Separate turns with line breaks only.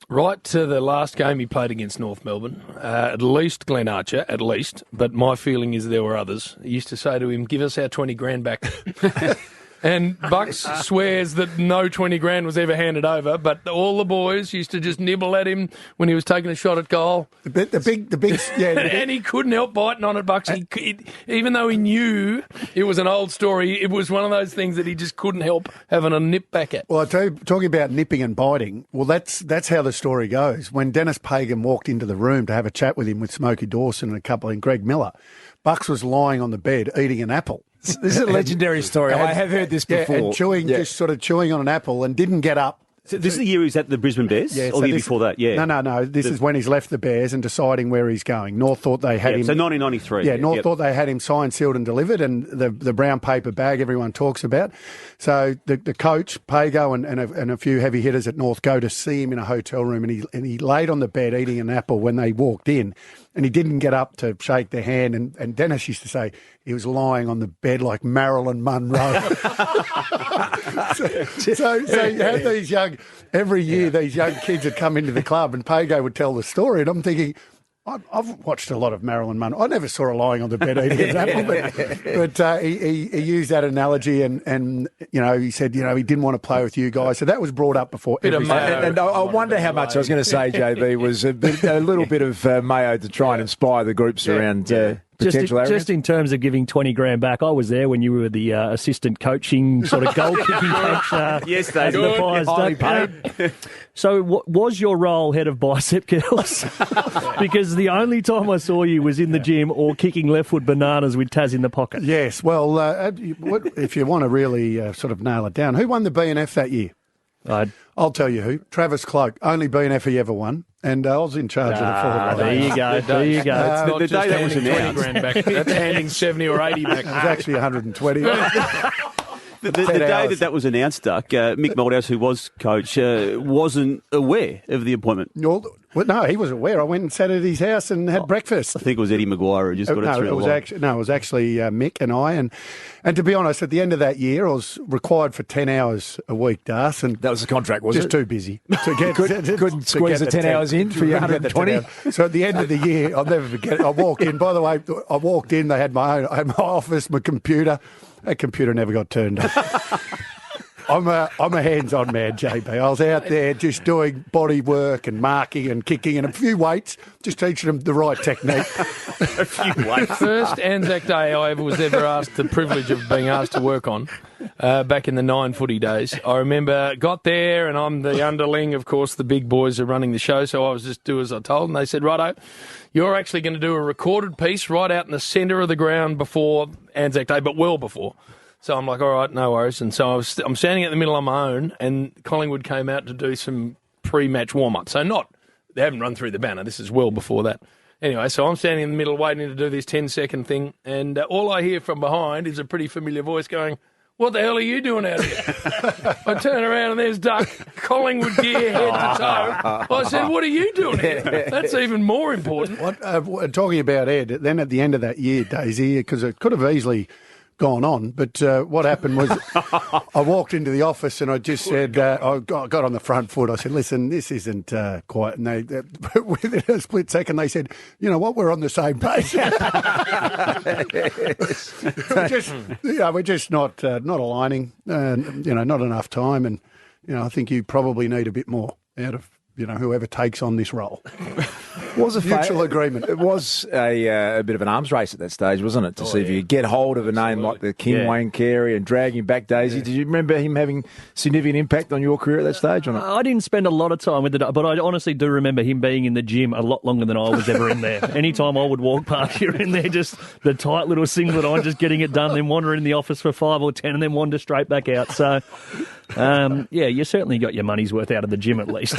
Right to the last game he played against North Melbourne, at least Glenn Archer, at least, but my feeling is there were others. He used to say to him, give us our 20 grand back. And Bucks swears that no 20 grand was ever handed over, but all the boys used to just nibble at him when he was taking a shot at goal.
The big, yeah.
And he couldn't help biting on it, Bucks. Even though he knew it was an old story, it was one of those things that he just couldn't help having a nip back at.
Well, I tell you, talking about nipping and biting, well, that's how the story goes. When Dennis Pagan walked into the room to have a chat with him with Smokey Dawson and Greg Miller, Bucks was lying on the bed eating an apple.
This is a legendary story. I have heard this before.
And just sort of chewing on an apple and didn't get up.
So this is the year he's at the Brisbane Bears?
Yeah,
or the year before that? Yeah.
No. This is when he's left the Bears and deciding where he's going. North thought they had him.
So 1993.
Yeah, North thought they had him signed, sealed and delivered, and the brown paper bag everyone talks about. So the coach, Pago, and a few heavy hitters at North go to see him in a hotel room, and he laid on the bed eating an apple when they walked in, and he didn't get up to shake their hand. And Dennis used to say he was lying on the bed like Marilyn Monroe. so you had these every year these young kids would come into the club and Pago would tell the story, and I'm thinking, I've watched a lot of Marilyn Monroe. I never saw her lying on the bed eating an apple, but he used that analogy and he said, he didn't want to play with you guys. So that was brought up before.
And I wonder how much, I was going to say, JB, was a little bit of mayo to try and inspire the groups around
just in terms of giving 20 grand back, I was there when you were the assistant coaching sort of goal kicking coach.
Yes, they
did. So was your role head of bicep curls? Because the only time I saw you was in the gym or kicking left foot bananas with Taz in the pocket.
Yes, well, if you want to really sort of nail it down, who won the BNF that year? I'll tell you who. Travis Cloak, only BNF he ever won. And I was in charge of the forward line.
There you go.
The day that was announced.
20 grand back. That's handing 70 or 80 back.
It was actually 120.
The day that was announced, Duck, Mick Moldhouse, who was coach, wasn't aware of the appointment.
No, he was aware. I went and sat at his house and had breakfast.
I think it was Eddie Maguire who just got it through the line.
It was actually Mick and I. And to be honest, at the end of that year, I was required for 10 hours a week, Das. And
that was the contract, was
just
it?
too busy. Couldn't
squeeze the 10 hours in for your 120.
So at the end of the year, I'll never forget it. I walk in. By the way, I walked in. They had I had my office, my computer. That computer never got turned on. I'm a hands-on man, JB. I was out there just doing body work and marking and kicking and a few weights, just teaching them the right technique.
A few weights.
First Anzac Day I was ever asked the privilege of being asked to work on, back in the 9 footy days. I remember got there and I'm the underling. Of course, the big boys are running the show, so I was just do as I told. And they said, righto, you're actually going to do a recorded piece right out in the centre of the ground before Anzac Day, but well before. So I'm like, all right, no worries. And so I'm standing at the middle on my own, and Collingwood came out to do some pre-match warm-up. So they haven't run through the banner. This is well before that. Anyway, so I'm standing in the middle waiting to do this 10-second thing, and all I hear from behind is a pretty familiar voice going, what the hell are you doing out here? I turn around and there's Duck, Collingwood gear, head to toe. I said, what are you doing here? That's even more important.
Talking about Ed, then at the end of that year, Daisy, because it could have easily gone on, but what happened was I walked into the office and I just said, I got on the front foot. I said, listen, this isn't quite. And they, within a split second, they said, you know what, we're on the same page. we're just not aligning, not enough time. And, I think you probably need a bit more out of, whoever takes on this role.
Was a
mutual agreement.
It was a bit of an arms race at that stage, wasn't it? To see if you could get hold of a name like the King Wayne Carey and drag him back, Daisy. Yeah. Did you remember him having significant impact on your career at that stage or not?
I didn't spend a lot of time with it, but I honestly do remember him being in the gym a lot longer than I was ever in there. Anytime I would walk past, you're in there, just the tight little singlet on, just getting it done, then wander in the office for 5 or 10 and then wander straight back out. So, you certainly got your money's worth out of the gym at least.